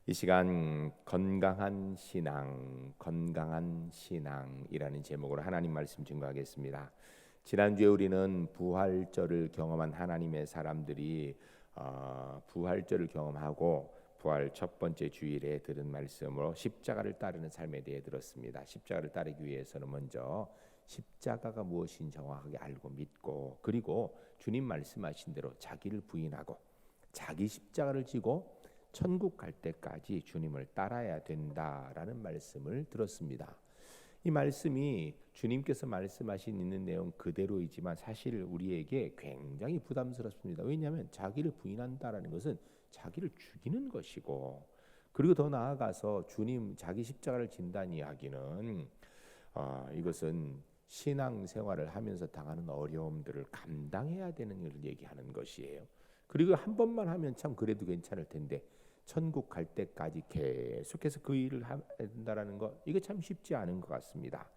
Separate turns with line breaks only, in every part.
이 시간 건강한 신앙이라는 제목으로 하나님 말씀 증거하겠습니다. 지난주에 우리는 부활절을 경험한 하나님의 사람들이 부활절을 경험하고 부활 첫 번째 주일에 들은 말씀으로 십자가를 따르는 삶에 대해 들었습니다. 십자가를 따르기 위해서는 먼저 십자가가 무엇인지 정확하게 알고 믿고, 그리고 주님 말씀하신 대로 자기를 부인하고 자기 십자가를 지고 천국 갈 때까지 주님을 따라야 된다라는 말씀을 들었습니다. 이 말씀이 주님께서 말씀하신 있는 내용 그대로이지만 사실 우리에게 굉장히 부담스럽습니다. 왜냐하면 자기를 부인한다라는 것은 자기를 죽이는 것이고, 그리고 더 나아가서 주님 자기 십자가를 진다는 이야기는 이것은 신앙생활을 하면서 당하는 어려움들을 감당해야 되는 것을 얘기하는 것이에요. 그리고 한 번만 하면 참 그래도 괜찮을 텐데 천국 갈 때까지 계속해서 그 일을 해야 된다는 것, 이거 참 쉽지 않은 것 같습니다.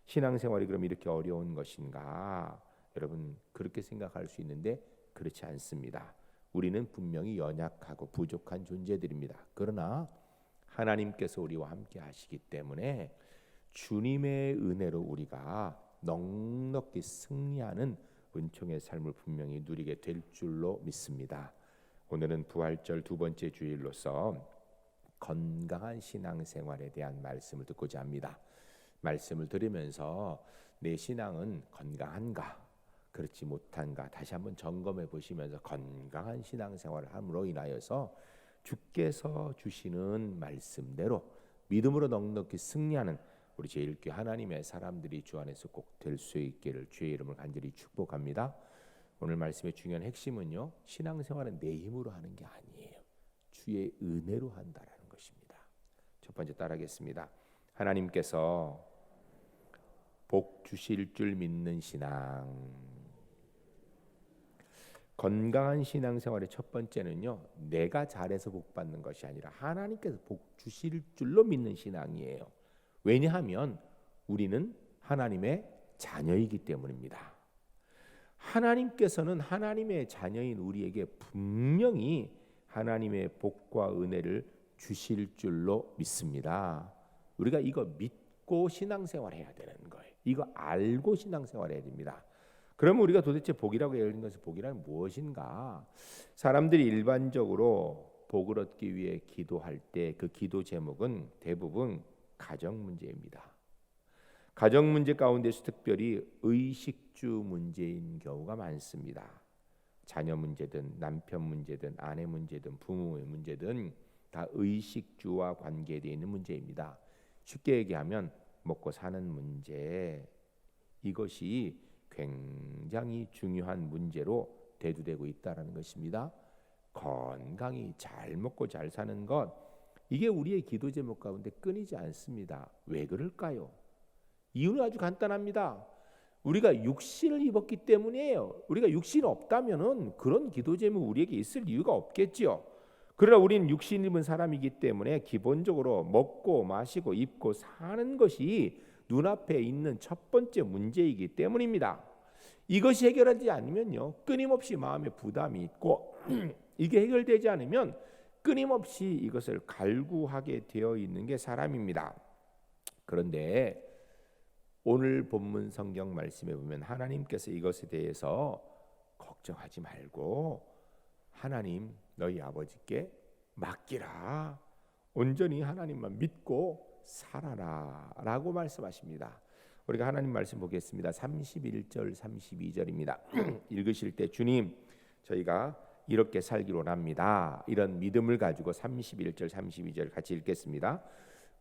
신앙생활이 그럼 이렇게 어려운 것인가? 여러분 그렇게 생각할 수 있는데 그렇지 않습니다. 우리는 분명히 연약하고 부족한 존재들입니다. 그러나 하나님께서 우리와 함께 하시기 때문에 주님의 은혜로 우리가 넉넉히 승리하는 은총의 삶을 분명히 누리게 될 줄로 믿습니다. 오늘은 부활절 두 번째 주일로서 건강한 신앙생활에 대한 말씀을 듣고자 합니다. 말씀을 들으면서 내 신앙은 건강한가, 그렇지 못한가 다시 한번 점검해 보시면서 건강한 신앙생활을 함으로 인하여서 주께서 주시는 말씀대로 믿음으로 넉넉히 승리하는 우리 제1교회 하나님의 사람들이 주 안에서 꼭 될 수 있기를 주의 이름을 간절히 축복합니다. 오늘 말씀의 중요한 핵심은요, 신앙생활은 내 힘으로 하는 게 아니에요. 주의 은혜로 한다라는 것입니다. 첫 번째 따라하겠습니다. 하나님께서 복 주실 줄 믿는 신앙. 건강한 신앙생활의 첫 번째는요, 내가 잘해서 복 받는 것이 아니라 하나님께서 복 주실 줄로 믿는 신앙이에요. 왜냐하면 우리는 하나님의 자녀이기 때문입니다. 하나님께서는 하나님의 자녀인 우리에게 분명히 하나님의 복과 은혜를 주실 줄로 믿습니다. 우리가 이거 믿고 신앙생활해야 되는 거예요. 이거 알고 신앙생활해야 됩니다. 그러면 우리가 도대체 복이라고 열린 것은 복이란 무엇인가? 사람들이 일반적으로 복을 얻기 위해 기도할 때 그 기도 제목은 대부분 가정 문제입니다. 가정 문제 가운데서 특별히 의식주 문제인 경우가 많습니다. 자녀 문제든 남편 문제든 아내 문제든 부모의 문제든 다 의식주와 관계되어 있는 문제입니다. 쉽게 얘기하면 먹고 사는 문제, 이것이 굉장히 중요한 문제로 대두되고 있다는 것입니다. 건강히 잘 먹고 잘 사는 것, 이게 우리의 기도 제목 가운데 끊이지 않습니다. 왜 그럴까요? 이유는 아주 간단합니다. 우리가 육신을 입었기 때문이에요. 우리가 육신이 없다면은 그런 기도 제목 우리에게 있을 이유가 없겠지요. 그러나 우리는 육신 입은 사람이기 때문에 기본적으로 먹고 마시고 입고 사는 것이 눈앞에 있는 첫 번째 문제이기 때문입니다. 이것이 해결하지 않으면요, 끊임없이 마음에 부담이 있고 이게 해결되지 않으면 끊임없이 이것을 갈구하게 되어 있는 게 사람입니다. 그런데 오늘 본문 성경 말씀에 보면 하나님께서 이것에 대해서 걱정하지 말고 하나님 너희 아버지께 맡기라, 온전히 하나님만 믿고 살아라 라고 말씀하십니다. 우리가 하나님 말씀 보겠습니다. 31절 32절입니다. 읽으실 때 주님 저희가 이렇게 살기로 합니다, 이런 믿음을 가지고 31절 32절 같이 읽겠습니다.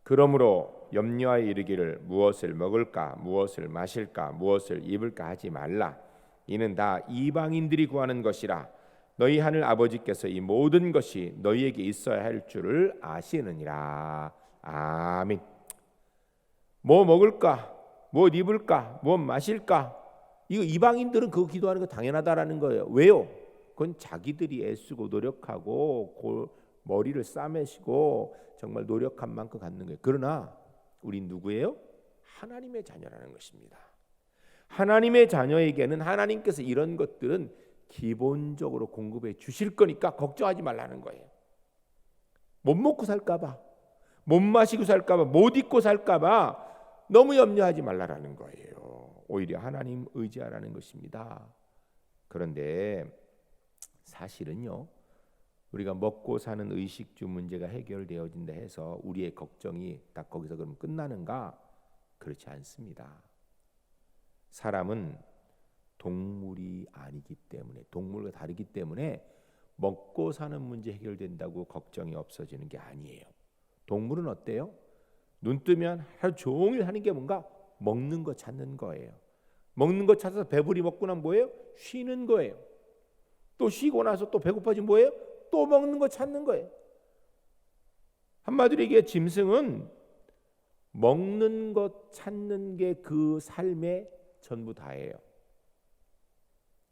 그러므로 염려하여 이르기를 무엇을 먹을까 무엇을 마실까 무엇을 입을까 하지 말라. 이는 다 이방인들이 구하는 것이라. 너희 하늘 아버지께서 이 모든 것이 너희에게 있어야 할 줄을 아시느니라. 아멘. 뭐 먹을까 뭐 입을까 뭐 마실까, 이거 이방인들은 그거 기도하는 거 당연하다라는 거예요. 왜요? 그건 자기들이 애쓰고 노력하고 머리를 싸매시고 정말 노력한 만큼 갖는 거예요. 그러나 우린 누구예요? 하나님의 자녀라는 것입니다. 하나님의 자녀에게는 하나님께서 이런 것들은 기본적으로 공급해 주실 거니까 걱정하지 말라는 거예요. 못 먹고 살까봐, 못 마시고 살까봐, 못 입고 살까봐 너무 염려하지 말라라는 거예요. 오히려 하나님 의지하라는 것입니다. 그런데 사실은요, 우리가 먹고 사는 의식주 문제가 해결되어진다 해서 우리의 걱정이 딱 거기서 그럼 끝나는가? 그렇지 않습니다. 사람은 동물이 아니기 때문에, 동물과 다르기 때문에 먹고 사는 문제 해결된다고 걱정이 없어지는 게 아니에요. 동물은 어때요? 눈 뜨면 하루 종일 하는 게 뭔가 먹는 거 찾는 거예요. 먹는 거 찾아서 배부리 먹고 나면 뭐예요? 쉬는 거예요. 또 쉬고 나서 또 배고파지면 뭐예요? 또 먹는 거 찾는 거예요. 한마디로 얘기해, 짐승은 먹는 것 찾는 게 그 삶의 전부 다예요.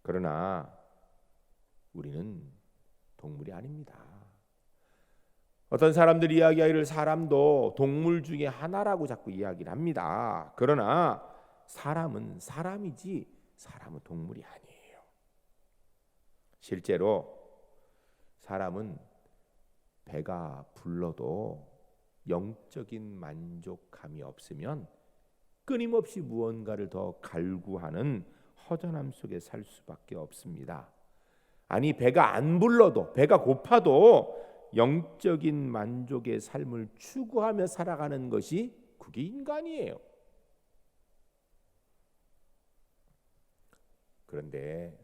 그러나 우리는 동물이 아닙니다. 어떤 사람들이 이야기하기를 사람도 동물 중에 하나라고 자꾸 이야기를 합니다. 그러나 사람은 사람이지 사람은 동물이 아니에요. 실제로 사람은 배가 불러도 영적인 만족감이 없으면 끊임없이 무언가를 더 갈구하는 허전함 속에 살 수밖에 없습니다. 아니, 배가 안 불러도, 배가 고파도 영적인 만족의 삶을 추구하며 살아가는 것이 그게 인간이에요. 그런데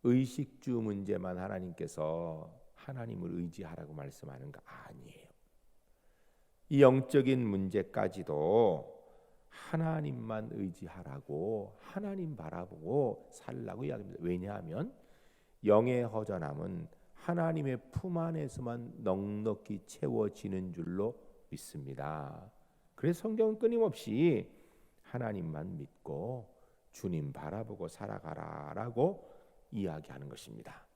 의식주 문제만 하나님께서 하나님을 의지하라고 말씀하는 거 아니에요. 이 영적인 문제까지도 하나님만 의지하라고, 하나님 바라보고 살라고 이야기합니다. 왜냐하면 영의 허전함은 하나님의 품 안에서만 넉넉히 채워지는 줄로 믿습니다. 그래서 성경은 끊임없이 하나님만 믿고 주님 바라보고 살아가라라고 이야기하는 것입니다.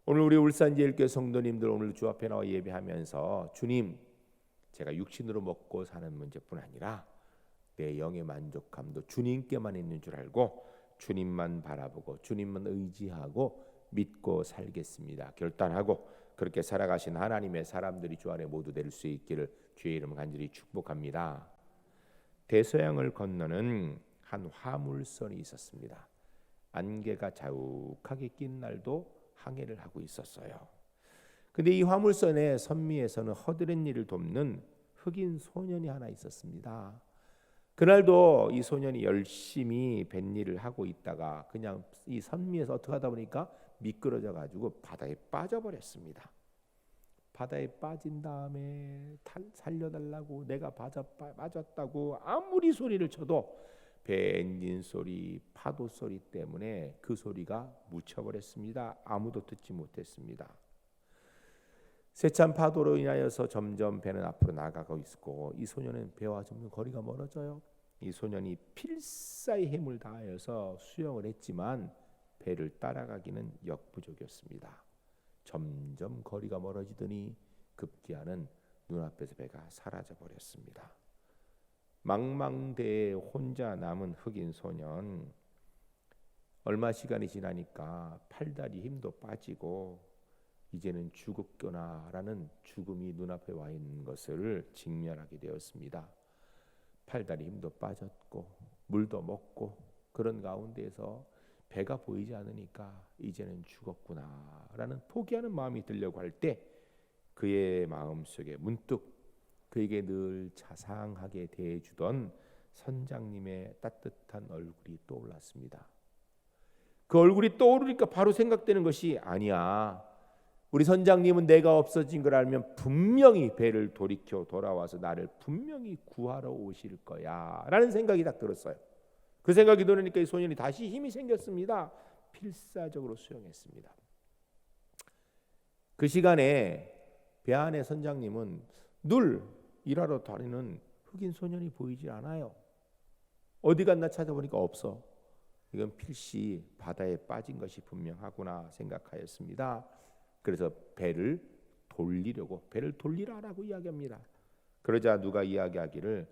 오늘 우리 울산제일교회 성도님들 오늘 주 앞에 나와 예배하면서 주님, 제가 육신으로 먹고 사는 문제뿐 아니라 내 영의 만족감도 주님께만 있는 줄 알고 주님만 바라보고 주님만 의지하고 믿고 살겠습니다. 결단하고 그렇게 살아가신 하나님의 사람들이 주 안에 모두 될 수 있기를 주의 이름 간절히 축복합니다. 대서양을 건너는 한 화물선이 있었습니다. 안개가 자욱하게 낀 날도 항해를 하고 있었어요. 근데 이 화물선의 선미에서는 허드렛 일을 돕는 흑인 소년이 하나 있었습니다. 그날도 이 소년이 열심히 뱃일을 하고 있다가 그냥 이 선미에서 어떻게 하다 보니까 미끄러져 가지고 바다에 빠져버렸습니다. 바다에 빠진 다음에 살려달라고, 내가 빠졌다고 아무리 소리를 쳐도 배 엔진 소리, 파도 소리 때문에 그 소리가 묻혀버렸습니다. 아무도 듣지 못했습니다. 세찬 파도로 인하여서 점점 배는 앞으로 나가고 있고 이 소년은 배와 점점 거리가 멀어져요. 이 소년이 필사의 힘을 다하여서 수영을 했지만 배를 따라가기는 역부족이었습니다. 점점 거리가 멀어지더니 급기야는 눈앞에서 배가 사라져 버렸습니다. 망망대해에 혼자 남은 흑인 소년, 얼마 시간이 지나니까 팔다리 힘도 빠지고 이제는 죽었구나라는 죽음이 눈앞에 와 있는 것을 직면하게 되었습니다. 팔다리 힘도 빠졌고 물도 먹고 그런 가운데에서 배가 보이지 않으니까 이제는 죽었구나라는 포기하는 마음이 들려고 할 때 그의 마음속에 문득 그에게 늘 자상하게 대해주던 선장님의 따뜻한 얼굴이 떠올랐습니다. 그 얼굴이 떠오르니까 바로 생각되는 것이, 아니야, 우리 선장님은 내가 없어진 걸 알면 분명히 배를 돌이켜 돌아와서 나를 분명히 구하러 오실 거야 라는 생각이 딱 들었어요. 그 생각이 들으니까 이 소년이 다시 힘이 생겼습니다. 필사적으로 수영했습니다. 그 시간에 배 안의 선장님은 늘 일하러 다니는 흑인 소년이 보이지 않아요. 어디 갔나 찾아보니까 없어. 이건 필시 바다에 빠진 것이 분명하구나 생각하였습니다. 그래서 배를 돌리라라고 이야기합니다. 그러자 누가 이야기하기를,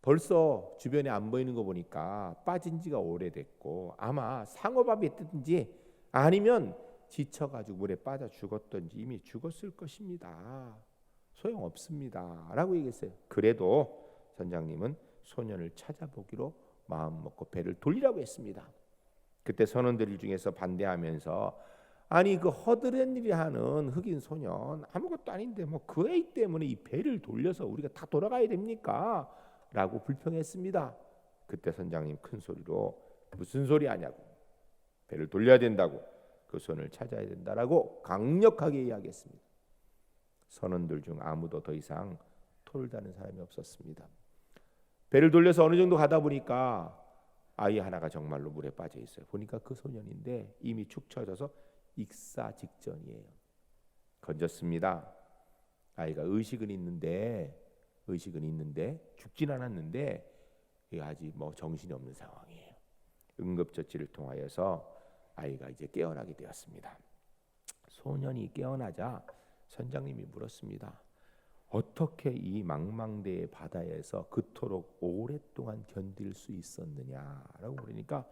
벌써 주변에 안 보이는 거 보니까 빠진 지가 오래됐고 아마 상어밥이 했든지 아니면 지쳐가지고 물에 빠져 죽었던지 이미 죽었을 것입니다. 소용없습니다 라고 얘기했어요. 그래도 선장님은 소년을 찾아보기로 마음먹고 배를 돌리라고 했습니다. 그때 선원들 중에서 반대하면서 아니 그 허드렛 일이 하는 흑인 소년 아무것도 아닌데 뭐 그 애 때문에 이 배를 돌려서 우리가 다 돌아가야 됩니까? 라고 불평했습니다. 그때 선장님 큰 소리로 무슨 소리 하냐고, 배를 돌려야 된다고, 그 손을 찾아야 된다라고 강력하게 이야기했습니다. 선원들 중 아무도 더 이상 토를 다는 사람이 없었습니다. 배를 돌려서 어느 정도 가다 보니까 아이 하나가 정말로 물에 빠져 있어요. 보니까 그 소년인데 이미 축 처져서 익사 직전이에요. 건졌습니다. 아이가 의식은 있는데 죽진 않았는데 아직 뭐 정신이 없는 상황이에요. 응급처치를 통하여서 아이가 이제 깨어나게 되었습니다. 소년이 깨어나자 선장님이 물었습니다. 어떻게 이 망망대해 바다에서 그토록 오랫동안 견딜 수 있었느냐라고 물으니까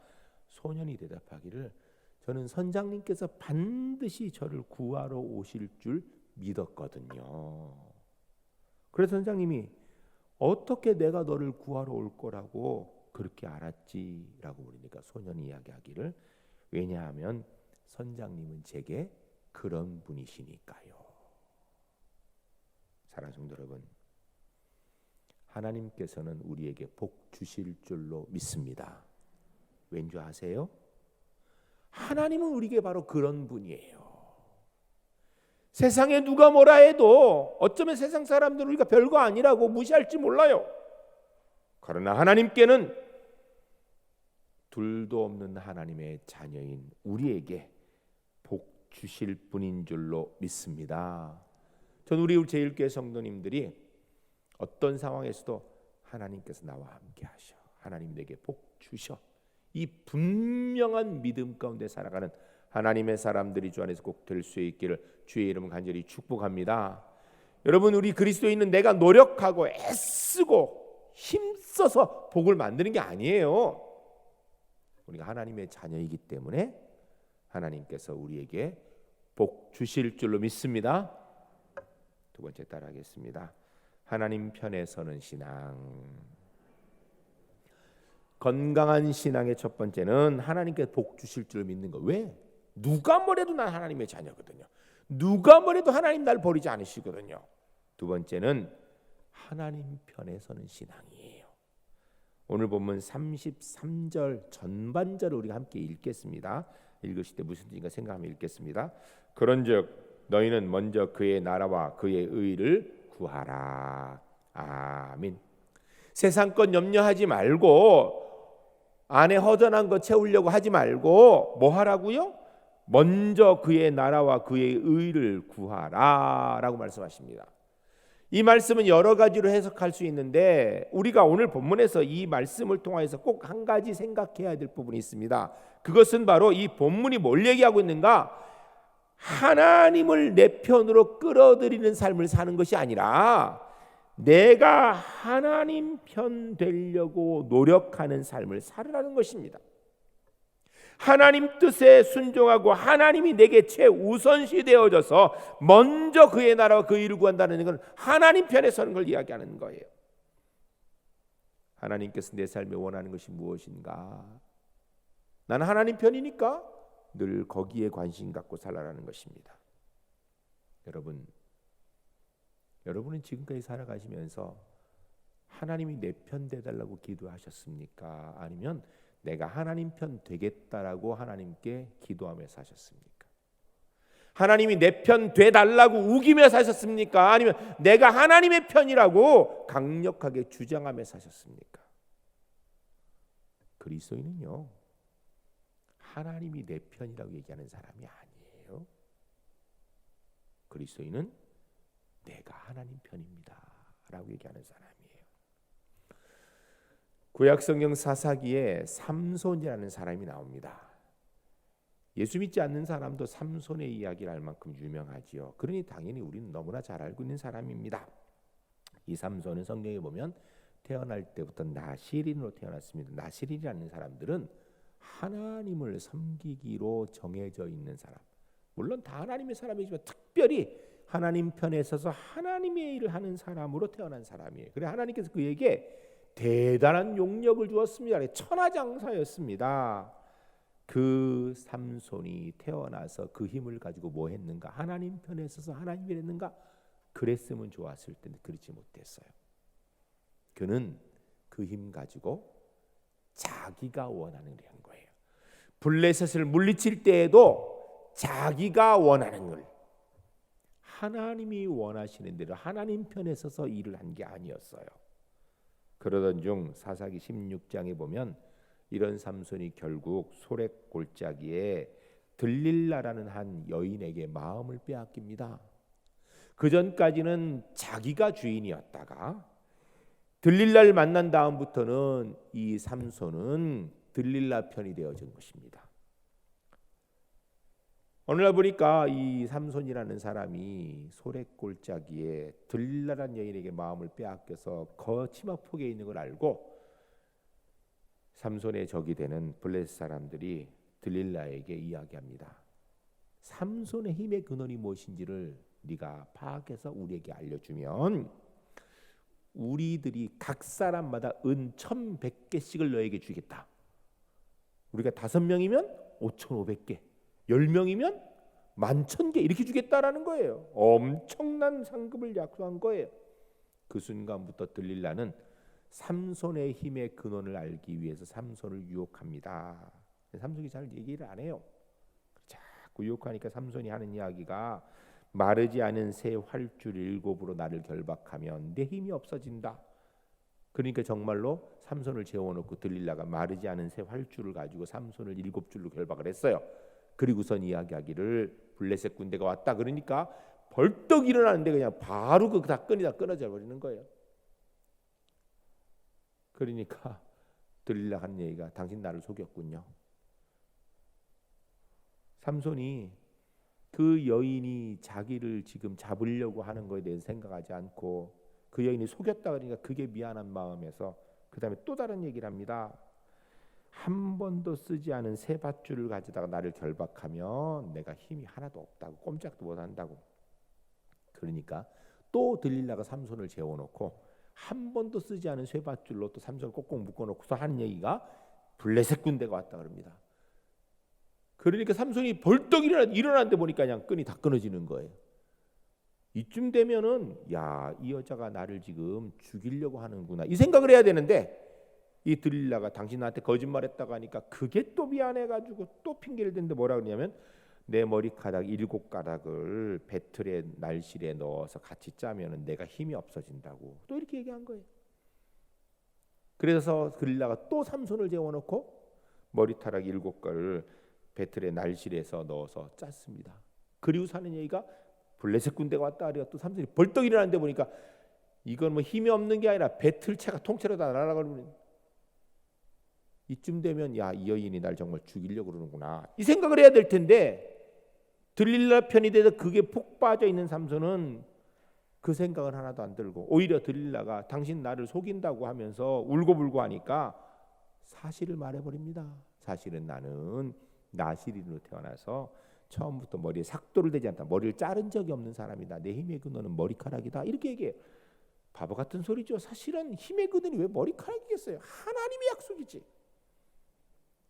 소년이 대답하기를 저는 선장님께서 반드시 저를 구하러 오실 줄 믿었거든요. 그래서 선장님이 어떻게 내가 너를 구하러 올 거라고 그렇게 알았지라고 물으니까 소년이 이야기하기를 왜냐하면 선장님은 제게 그런 분이시니까요. 사랑하는 성도 여러분, 하나님께서는 우리에게 복 주실 줄로 믿습니다. 왠지 아세요? 하나님은 우리에게 바로 그런 분이에요. 세상에 누가 뭐라 해도 어쩌면 세상 사람들은 우리가 별거 아니라고 무시할지 몰라요. 그러나 하나님께는 둘도 없는 하나님의 자녀인 우리에게 복 주실 분인 줄로 믿습니다. 전 우리 제일교회 성도님들이 어떤 상황에서도 하나님께서 나와 함께 하셔, 하나님 내게 복 주셔, 이 분명한 믿음 가운데 살아가는 하나님의 사람들이 주 안에서 꼭 될 수 있기를 주의 이름은 간절히 축복합니다. 여러분, 우리 그리스도인은 내가 노력하고 애쓰고 힘써서 복을 만드는 게 아니에요. 우리가 하나님의 자녀이기 때문에 하나님께서 우리에게 복 주실 줄로 믿습니다. 두 번째 따라하겠습니다. 하나님 편에 서는 신앙. 건강한 신앙의 첫 번째는 하나님께 복 주실 줄 믿는 거. 왜? 누가 뭐래도 난 하나님의 자녀거든요. 누가 뭐래도 하나님 날 버리지 않으시거든요. 두 번째는 하나님 편에 서는 신앙이에요. 오늘 본문 33절 전반절을 우리가 함께 읽겠습니다. 읽으실 때 무슨 뜻인가 생각하며 읽겠습니다. 그런즉 너희는 먼저 그의 나라와 그의 의를 구하라. 아멘. 세상 것 염려하지 말고 안에 허전한 거 채우려고 하지 말고 뭐 하라고요? 먼저 그의 나라와 그의 의를 구하라 라고 말씀하십니다. 이 말씀은 여러 가지로 해석할 수 있는데 우리가 오늘 본문에서 이 말씀을 통해서 꼭 한 가지 생각해야 될 부분이 있습니다. 그것은 바로 이 본문이 뭘 얘기하고 있는가? 하나님을 내 편으로 끌어들이는 삶을 사는 것이 아니라 내가 하나님 편 되려고 노력하는 삶을 살으라는 것입니다. 하나님 뜻에 순종하고 하나님이 내게 최우선시 되어져서 먼저 그의 나라와 그 일을 구한다는 건 하나님 편에 서는 걸 이야기하는 거예요. 하나님께서 내 삶에 원하는 것이 무엇인가? 나는 하나님 편이니까 늘 거기에 관심 갖고 살아라는 것입니다. 여러분은 지금까지 살아가시면서 하나님이 내 편 되달라고 기도하셨습니까? 아니면 내가 하나님 편 되겠다라고 하나님께 기도하며 사셨습니까? 하나님이 내 편 되달라고 우기며 사셨습니까? 아니면 내가 하나님의 편이라고 강력하게 주장하며 사셨습니까? 그리스도인은요, 하나님이 내 편이라고 얘기하는 사람이 아니에요. 그리스도인은 내가 하나님 편입니다 라고 얘기하는 사람이에요. 구약성경 사사기에 삼손이라는 사람이 나옵니다. 예수 믿지 않는 사람도 삼손의 이야기를 알 만큼 유명하지요. 그러니 당연히 우리는 너무나 잘 알고 있는 사람입니다. 이 삼손은 성경에 보면 태어날 때부터 나실인으로 태어났습니다. 나실인이라는 사람들은 하나님을 섬기기로 정해져 있는 사람, 물론 다 하나님의 사람이지만 특별히 하나님 편에 서서 하나님의 일을 하는 사람으로 태어난 사람이에요. 그래 하나님께서 그에게 대단한 용력을 주었습니다. 천하장사였습니다. 그 삼손이 태어나서 그 힘을 가지고 뭐 했는가? 하나님 편에 서서 하나님이 했는가? 그랬으면 좋았을 텐데 그렇지 못했어요. 그는 그 힘 가지고 자기가 원하는 걸 한 거예요. 블레셋을 물리칠 때에도 자기가 원하는 걸, 하나님이 원하시는 대로 하나님 편에 서서 일을 한 게 아니었어요. 그러던 중 사사기 16장에 보면 이런 삼손이 결국 소렉 골짜기에 들릴라라는 한 여인에게 마음을 빼앗깁니다. 그 전까지는 자기가 주인이었다가 들릴라를 만난 다음부터는 이 삼손은 들릴라 편이 되어진 것입니다. 어느 날 보니까 이 삼손이라는 사람이 소렉 골짜기에 들릴라라는 여인에게 마음을 빼앗겨서 거치막폭에 있는 걸 알고 삼손의 적이 되는 블레셋 사람들이 들릴라에게 이야기합니다. 삼손의 힘의 근원이 무엇인지를 네가 파악해서 우리에게 알려주면 우리들이 각 사람마다 은 1,100개씩을 너에게 주겠다. 우리가 5명이면 5,500개, 10명이면 11,000개 이렇게 주겠다라는 거예요. 엄청난 상급을 약속한 거예요. 그 순간부터 들릴라는 삼손의 힘의 근원을 알기 위해서 삼손을 유혹합니다. 삼손이 잘 얘기를 안 해요. 자꾸 유혹하니까 삼손이 하는 이야기가 마르지 않은 새 활줄 7으로 나를 결박하면 내 힘이 없어진다. 그러니까 정말로 삼손을 재워놓고 들릴라가 마르지 않은 새 활줄을 가지고 삼손을 7줄로 결박을 했어요. 그리고선 이야기하기를 블레셋 군대가 왔다. 그러니까 벌떡 일어나는데 그냥 바로 그 다 끊어져 버리는 거예요. 그러니까 들릴라 한 얘기가 당신 나를 속였군요. 삼손이 그 여인이 자기를 지금 잡으려고 하는 거에 대해서 생각하지 않고 그 여인이 속였다 그러니까 그게 미안한 마음에서 그 다음에 또 다른 얘기를 합니다. 한 번도 쓰지 않은 새 밧줄을 가져다가 나를 결박하면 내가 힘이 하나도 없다고, 꼼짝도 못한다고. 그러니까 또 들릴라가 삼손을 재워놓고 한 번도 쓰지 않은 새 밧줄로 또 삼손을 꼭꼭 묶어놓고서 하는 얘기가 블레셋 군대가 왔다 그럽니다. 그러니까 삼손이 벌떡 일어났는데 보니까 그냥 끈이 다 끊어지는 거예요. 이쯤 되면은 야, 이 여자가 나를 지금 죽이려고 하는구나 이 생각을 해야 되는데 이 들릴라가 당신 나한테 거짓말했다고 하니까 그게 또 미안해가지고 또 핑계를 대는데 뭐라 그러냐면 내 머리카락 7가닥을 배틀의 날실에 넣어서 같이 짜면은 내가 힘이 없어진다고 또 이렇게 얘기한 거예요. 그래서 들릴라가 또 삼손을 재워놓고 머리카락 7가닥을 배틀의 날실에서 넣어서 짰습니다. 그리고 사는 얘기가 블레셋 군대가 왔다 하니까 또 삼손이 벌떡 일어났는데 보니까 이건 뭐 힘이 없는 게 아니라 배틀체가 통째로 다 날아가는. 이쯤 되면 야, 이 여인이 날 정말 죽이려고 그러는구나 이 생각을 해야 될 텐데 들릴라 편이 돼서 그게 푹 빠져 있는 삼손은 그 생각을 하나도 안 들고 오히려 들릴라가 당신 나를 속인다고 하면서 울고불고 하니까 사실을 말해버립니다. 사실은 나는 나시린으로 태어나서 처음부터 머리에 삭도를 대지 않다. 머리를 자른 적이 없는 사람이다. 내 힘의 근원은 머리카락이다. 이렇게 얘기해요. 바보 같은 소리죠. 사실은 힘의 근원이 왜 머리카락이겠어요? 하나님의 약속이지.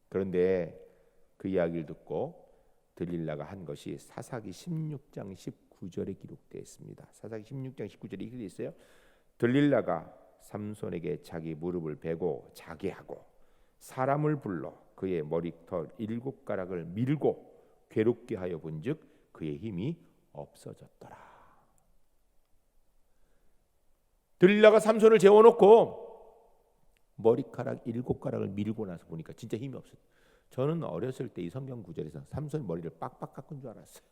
그런데 그 이야기를 듣고 들릴라가 한 것이 사사기 16장 19절에 기록되어 있습니다. 사사기 16장 19절에 이렇게 되어 있어요. 들릴라가 삼손에게 자기 무릎을 베고 자게 하고 사람을 불러 그의 머리털 7가락을 밀고 괴롭게 하여 본즉 그의 힘이 없어졌더라. 들릴라가 삼손을 재워놓고 머리카락 7가락을 밀고 나서 보니까 진짜 힘이 없어요. 저는 어렸을 때 이 성경 구절에서 삼손 머리를 빡빡 깎은 줄 알았어요.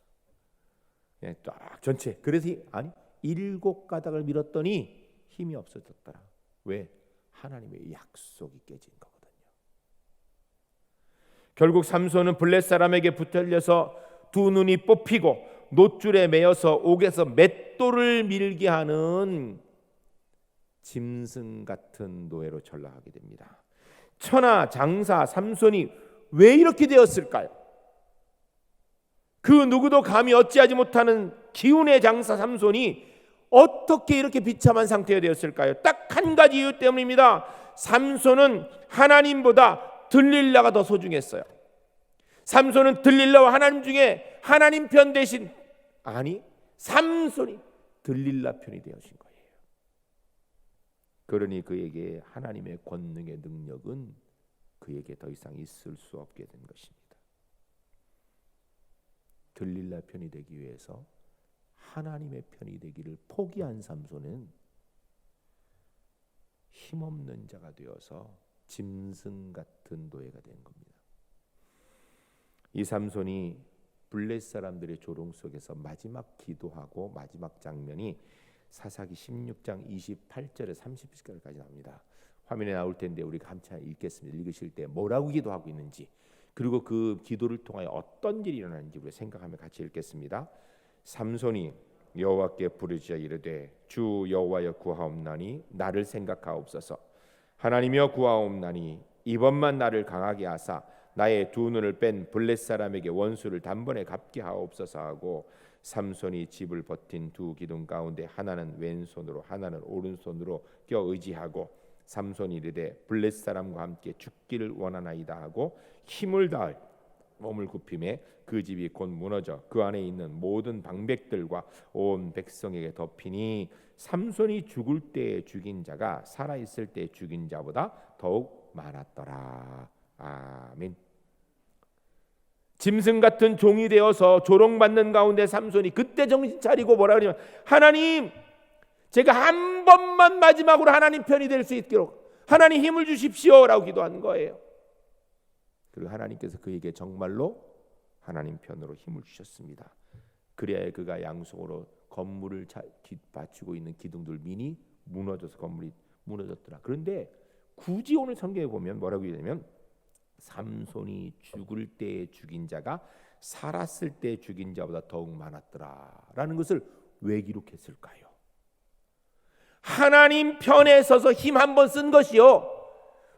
그냥 딱 전체. 그래서 아니 7가닥을 밀었더니 힘이 없어졌더라. 왜? 하나님의 약속이 깨진 거거든요. 결국 삼손은 블레셋 사람에게 붙들려서 두 눈이 뽑히고 놋줄에 매여서 옥에서 맷돌을 밀게 하는 짐승 같은 노예로 전락하게 됩니다. 천하 장사 삼손이 왜 이렇게 되었을까요? 그 누구도 감히 어찌하지 못하는 기운의 장사 삼손이 어떻게 이렇게 비참한 상태가 되었을까요? 딱 한 가지 이유 때문입니다. 삼손은 하나님보다 들릴라가 더 소중했어요. 삼손은 들릴라와 하나님 중에 하나님 편 대신, 아니, 삼손이 들릴라 편이 되어진 거예요. 그러니 그에게 하나님의 권능의 능력은 그에게 더 이상 있을 수 없게 된 것입니다. 들릴라 편이 되기 위해서 하나님의 편이 되기를 포기한 삼손은 힘없는 자가 되어서 짐승 같은 노예가 된 겁니다. 이 삼손이 블레 사람들의 조롱 속에서 마지막 기도하고 마지막 장면이 사사기 16장 28절에 30절까지 나옵니다. 화면에 나올 텐데 우리가 함께 읽겠습니다. 읽으실 때 뭐라고 기도하고 있는지, 그리고 그 기도를 통하여 어떤 일이 일어나는지 우리 생각하며 같이 읽겠습니다. 삼손이 여호와께 부르짖어 이르되 주 여호와여 구하옵나니 나를 생각하옵소서. 하나님이여 구하옵나니 이번만 나를 강하게 하사 나의 두 눈을 뺀 블렛 사람에게 원수를 단번에 갚게 하옵소서 하고, 삼손이 집을 버틴 두 기둥 가운데 하나는 왼손으로 하나는 오른손으로 껴 의지하고, 삼손이 이르되 블렛 사람과 함께 죽기를 원하나이다 하고 힘을 다하여 몸을 굽히매 그 집이 곧 무너져 그 안에 있는 모든 방백들과 온 백성에게 덮이니 삼손이 죽을 때에 죽인 자가 살아 있을 때 죽인 자보다 더욱 많았더라. 아멘. 짐승 같은 종이 되어서 조롱받는 가운데 삼손이 그때 정신 차리고 뭐라 그러냐면, 하나님, 제가 한 번만 마지막으로 하나님 편이 될 수 있도록 하나님 힘을 주십시오라고 기도한 거예요. 그리고 하나님께서 그에게 정말로 하나님 편으로 힘을 주셨습니다. 그래야 그가 양손으로 건물을 받치고 있는 기둥들 미니 무너져서 건물이 무너졌더라. 그런데 굳이 오늘 성경에 보면 뭐라고 얘기하냐면, 삼손이 죽을 때 죽인 자가 살았을 때 죽인 자보다 더욱 많았더라라는 것을 왜 기록했을까요? 하나님 편에 서서 힘 한 번 쓴 것이요,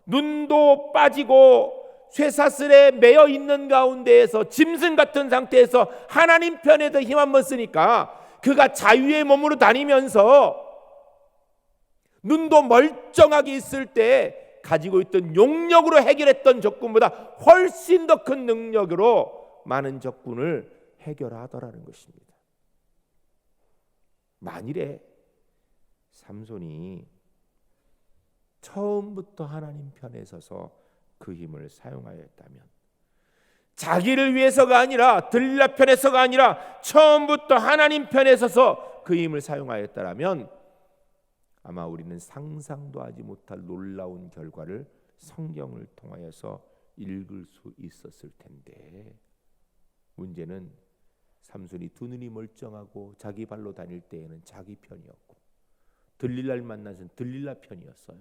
눈도 빠지고 쇠사슬에 매여 있는 가운데에서 짐승 같은 상태에서 하나님 편에서 힘 한 번 쓰니까 그가 자유의 몸으로 다니면서 눈도 멀쩡하게 있을 때 가지고 있던 용력으로 해결했던 적군보다 훨씬 더 큰 능력으로 많은 적군을 해결하더라는 것입니다. 만일에 삼손이 처음부터 하나님 편에 서서 그 힘을 사용하였다면, 자기를 위해서가 아니라 들릴라 편에서가 아니라 처음부터 하나님 편에 서서 그 힘을 사용하였다면 아마 우리는 상상도 하지 못할 놀라운 결과를 성경을 통하여서 읽을 수 있었을 텐데, 문제는 삼손이 두 눈이 멀쩡하고 자기 발로 다닐 때에는 자기 편이었고, 들릴라를 만나서는 들릴라 편이었어요.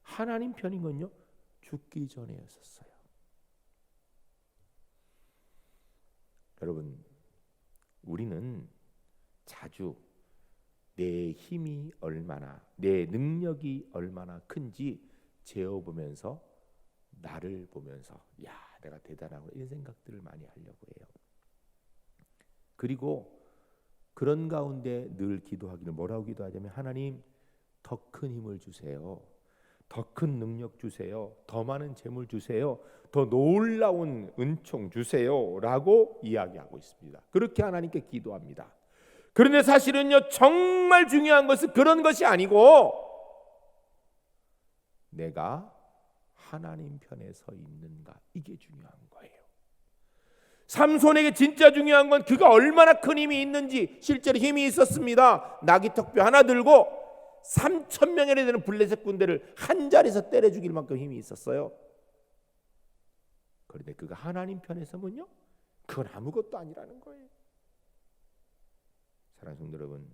하나님 편인 건요, 죽기 전에였었어요. 여러분, 우리는 자주 내 힘이 얼마나, 내 능력이 얼마나 큰지 재어보면서 나를 보면서 야, 내가 대단하고 이런 생각들을 많이 하려고 해요. 그리고 그런 가운데 늘 기도하기는 뭐라고 기도하냐면, 하나님 더 큰 힘을 주세요. 더 큰 능력 주세요. 더 많은 재물 주세요. 더 놀라운 은총 주세요 라고 이야기하고 있습니다. 그렇게 하나님께 기도합니다. 그런데 사실은요, 정말 중요한 것은 그런 것이 아니고 내가 하나님 편에 서 있는가, 이게 중요한 거예요. 삼손에게 진짜 중요한 건 그가 얼마나 큰 힘이 있는지, 실제로 힘이 있었습니다. 나귀턱뼈 하나 들고 3,000명이나 되는 블레셋 군대를 한 자리에서 때려 죽일 만큼 힘이 있었어요. 그런데 그가 하나님 편에 서면요, 그건 아무것도 아니라는 거예요. 사랑하는 성도 여러분,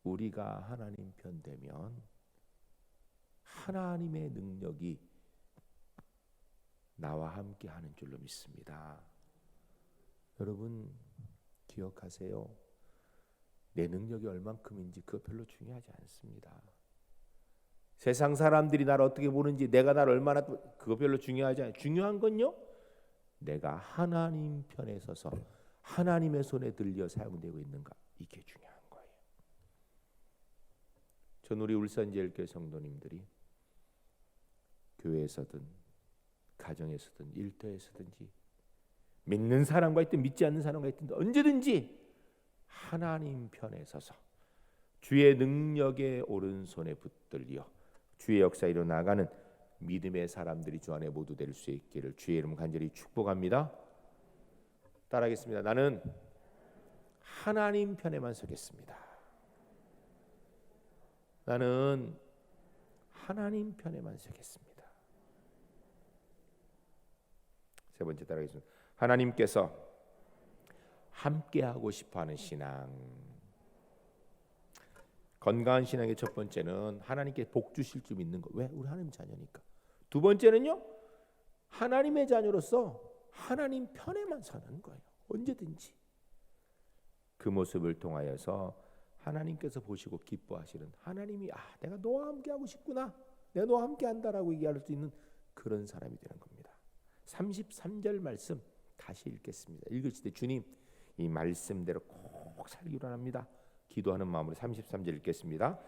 우리가 하나님 편 되면 하나님의 능력이 나와 함께 하는 줄로 믿습니다. 여러분 기억하세요. 내 능력이 얼만큼인지 그거 별로 중요하지 않습니다. 세상 사람들이 나를 어떻게 보는지, 내가 나를 얼마나, 그거 별로 중요하지 않아요. 중요한 건요, 내가 하나님 편에 서서 하나님의 손에 들려 사용되고 있는가, 이게 중요한 거예요. 전 우리 울산제일교회 성도님들이 교회에서든 가정에서든 일터에서든지 믿는 사람과 있든 믿지 않는 사람과 있든 언제든지 하나님 편에 서서 주의 능력의 오른손에 붙들려 주의 역사 일어나가는 믿음의 사람들이 주 안에 모두 될 수 있기를 주의 이름 간절히 축복합니다. 따라하겠습니다. 나는 하나님 편에만 서겠습니다. 나는 하나님 편에만 서겠습니다. 세 번째 따라하겠습니다. 하나님께서 함께하고 싶어하는 신앙. 건강한 신앙의 첫 번째는 하나님께 복 주실 줄 믿는 거. 왜? 우리 하나님 자녀니까. 두 번째는요, 하나님의 자녀로서 하나님 편에만 서는 거예요. 언제든지 그 모습을 통하여서 하나님께서 보시고 기뻐하시는, 하나님이 내가 너와 함께하고 싶구나, 내가 너와 함께한다라고 얘기할 수 있는 그런 사람이 되는 겁니다. 33절 말씀 다시 읽겠습니다. 읽으실 때 주님 이 말씀대로 꼭 살기로 합니다. 기도하는 마음으로 33절 읽겠습니다.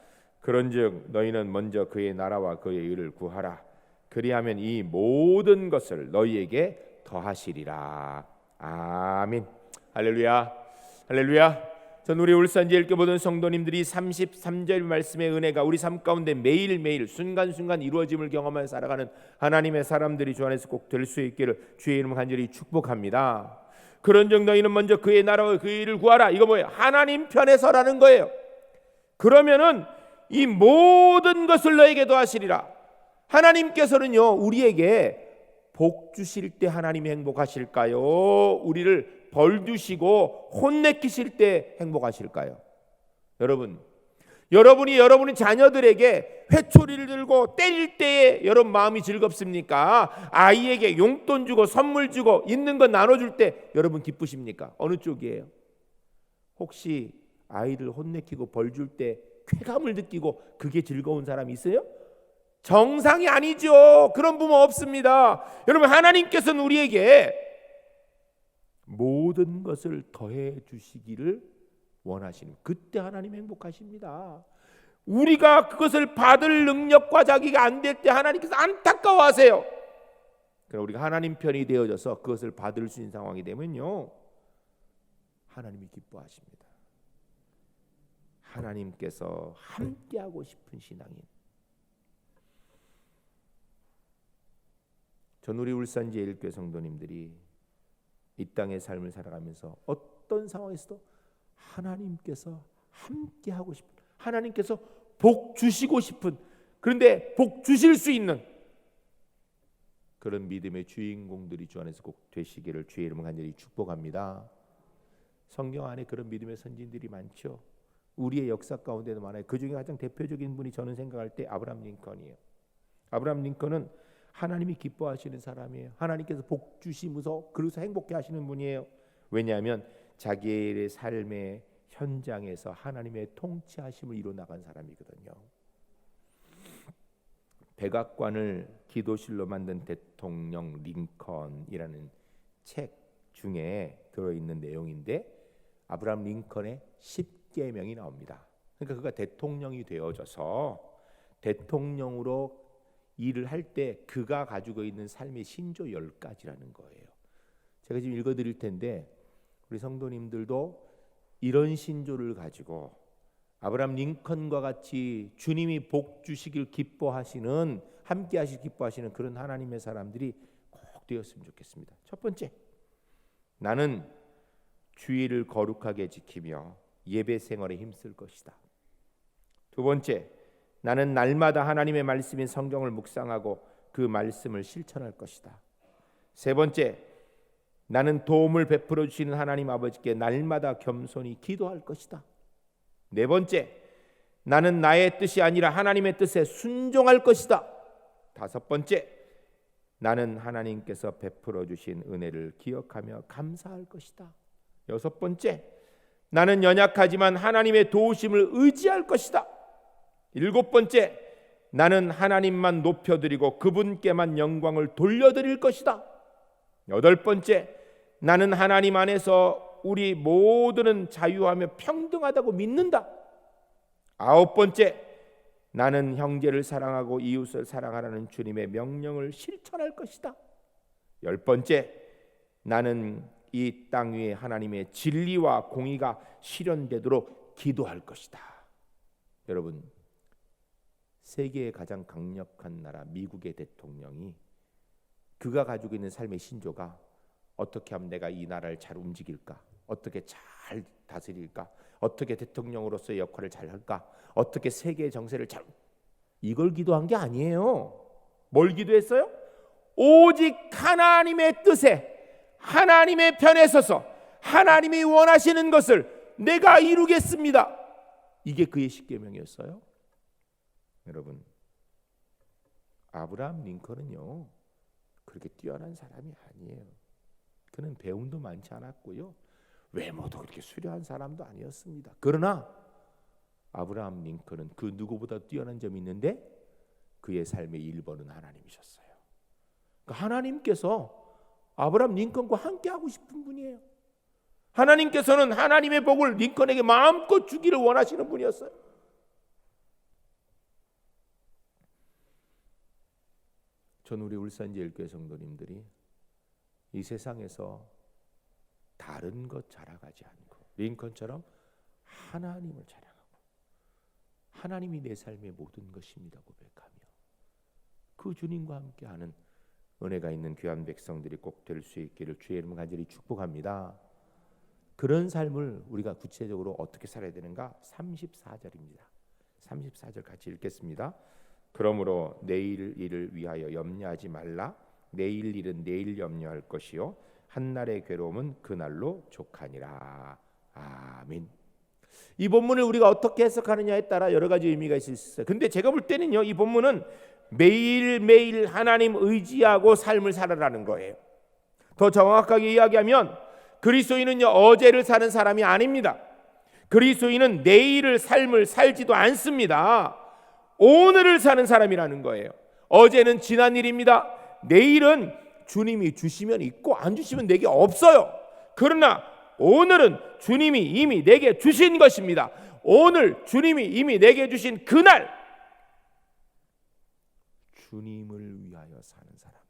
그런즉 너희는 먼저 그의 나라와 그의 의를 구하라. 그리하면 이 모든 것을 너희에게 더하시리라. 아멘. 할렐루야. 할렐루야. 전 우리 울산제일교회 모든 성도님들이 33절 말씀의 은혜가 우리 삶 가운데 매일매일 순간순간 이루어짐을 경험하며 살아가는 하나님의 사람들이 주 안에서 꼭 될 수 있기를 주의 이름 간절히 축복합니다. 그런즉 너희는 먼저 그의 나라와 그의 일을 구하라. 이거 뭐예요? 하나님 편에 서라는 거예요. 그러면은 이 모든 것을 너에게 더하시리라. 하나님께서는요, 우리에게 복 주실 때 하나님이 행복하실까요? 우리를 벌 주시고 혼내키실 때 행복하실까요? 여러분이 여러분의 자녀들에게 회초리를 들고 때릴 때에 여러분 마음이 즐겁습니까? 아이에게 용돈 주고 선물 주고 있는 거 나눠줄 때 여러분 기쁘십니까? 어느 쪽이에요? 혹시 아이를 혼내키고 벌 줄 때 쾌감을 느끼고 그게 즐거운 사람이 있어요? 정상이 아니죠. 그런 부모 없습니다. 여러분, 하나님께서는 우리에게 모든 것을 더해 주시기를 원하시는, 그때 하나님 행복하십니다. 우리가 그것을 받을 능력과 자기가 안 될 때 하나님께서 안타까워하세요. 그러나 우리가 하나님 편이 되어져서 그것을 받을 수 있는 상황이 되면요, 하나님이 기뻐하십니다. 하나님께서 함께하고 싶은 신앙인. 전 우리 울산제일교회 성도님들이 이 땅의 삶을 살아가면서 어떤 상황에서도 하나님께서 함께하고 싶은, 하나님께서 복 주시고 싶은, 그런데 복 주실 수 있는 그런 믿음의 주인공들이 주 안에서 꼭 되시기를 주의 이름으로 간절히 축복합니다. 성경 안에 그런 믿음의 선진들이 많죠. 우리의 역사 가운데도 많아요. 그 중에 가장 대표적인 분이 저는 생각할 때 아브라함 링컨이에요. 아브라함 링컨은 하나님이 기뻐하시는 사람이에요. 하나님께서 복 주시면서 그래서 행복해 하시는 분이에요. 왜냐하면 자기의 삶의 현장에서 하나님의 통치하심을 이루어 나간 사람이거든요. 백악관을 기도실로 만든 대통령 링컨이라는 책 중에 들어있는 내용인데 아브라함 링컨의 10계명이 나옵니다. 그러니까 그가 대통령이 되어져서 대통령으로 일을 할 때 그가 가지고 있는 삶의 신조 10가지라는 거예요. 제가 지금 읽어드릴 텐데 우리 성도님들도 이런 신조를 가지고 아브라함 링컨과 같이 주님이 복 주시길 기뻐하시는, 함께 하시길 기뻐하시는 그런 하나님의 사람들이 꼭 되었으면 좋겠습니다. 첫 번째, 나는 주의를 거룩하게 지키며 예배 생활에 힘쓸 것이다. 두 번째, 나는 날마다 하나님의 말씀인 성경을 묵상하고 그 말씀을 실천할 것이다. 세 번째, 나는 도움을 베풀어 주시는 하나님 아버지께 날마다 겸손히 기도할 것이다. 네 번째, 나는 나의 뜻이 아니라 하나님의 뜻에 순종할 것이다. 다섯 번째, 나는 하나님께서 베풀어 주신 은혜를 기억하며 감사할 것이다. 여섯 번째, 나는 연약하지만 하나님의 도우심을 의지할 것이다. 일곱 번째, 나는 하나님만 높여드리고 그분께만 영광을 돌려드릴 것이다. 여덟 번째, 나는 하나님 안에서 우리 모두는 자유하며 평등하다고 믿는다. 아홉 번째, 나는 형제를 사랑하고 이웃을 사랑하라는 주님의 명령을 실천할 것이다. 열 번째, 나는 이 땅 위에 하나님의 진리와 공의가 실현되도록 기도할 것이다. 여러분, 세계의 가장 강력한 나라 미국의 대통령이 그가 가지고 있는 삶의 신조가 어떻게 하면 내가 이 나라를 잘 움직일까? 어떻게 잘 다스릴까? 어떻게 대통령으로서의 역할을 잘 할까? 어떻게 세계의 정세를 잘, 이걸 기도한 게 아니에요. 뭘 기도했어요? 오직 하나님의 뜻에, 하나님의 편에 서서 하나님이 원하시는 것을 내가 이루겠습니다. 이게 그의 십계명이었어요. 여러분, 아브라함 링컨은요 그렇게 뛰어난 사람이 아니에요. 그는 배움도 많지 않았고요, 외모도 그렇게 수려한 사람도 아니었습니다. 그러나 아브라함 링컨은 그 누구보다 뛰어난 점이 있는데 그의 삶의 1번은 하나님이셨어요. 그러니까 하나님께서 아브라함 링컨과 함께 하고 싶은 분이에요. 하나님께서는 하나님의 복을 링컨에게 마음껏 주기를 원하시는 분이었어요. 전 우리 울산제일교회 성도님들이 이 세상에서 다른 것 자랑하지 않고 링컨처럼 하나님을 자랑하고 하나님이 내 삶의 모든 것입니다 고백하며 그 주님과 함께하는 은혜가 있는 귀한 백성들이 꼭 될 수 있기를 주의 이름 간절히 축복합니다. 그런 삶을 우리가 구체적으로 어떻게 살아야 되는가? 34절입니다. 34절 같이 읽겠습니다. 그러므로 내일 일을 위하여 염려하지 말라. 내일 일은 내일 염려할 것이요 한날의 괴로움은 그날로 족하니라. 아멘. 이 본문을 우리가 어떻게 해석하느냐에 따라 여러 가지 의미가 있을 수 있어요. 근데 제가 볼 때는요, 이 본문은 매일매일 하나님 의지하고 삶을 살아라는 거예요. 더 정확하게 이야기하면 그리스도인은요 어제를 사는 사람이 아닙니다. 그리스도인은 내일을 삶을 살지도 않습니다. 오늘을 사는 사람이라는 거예요. 어제는 지난 일입니다. 내일은 주님이 주시면 있고 안 주시면 내게 없어요. 그러나 오늘은 주님이 이미 내게 주신 것입니다. 오늘 주님이 이미 내게 주신 그날 주님을 위하여 사는 사람,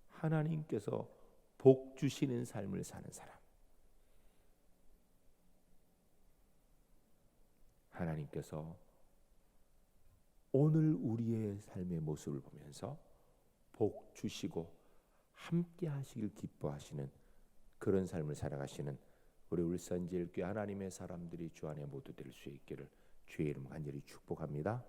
하나님께서 복 주시는 삶을 사는 사람, 하나님께서 오늘 우리의 삶의 모습을 보면서 복 주시고 함께 하시길 기뻐하시는 그런 삶을 살아가시는 우리 울산제일교회 하나님의 사람들이 주 안에 모두 될 수 있기를 주의 이름 간절히 축복합니다.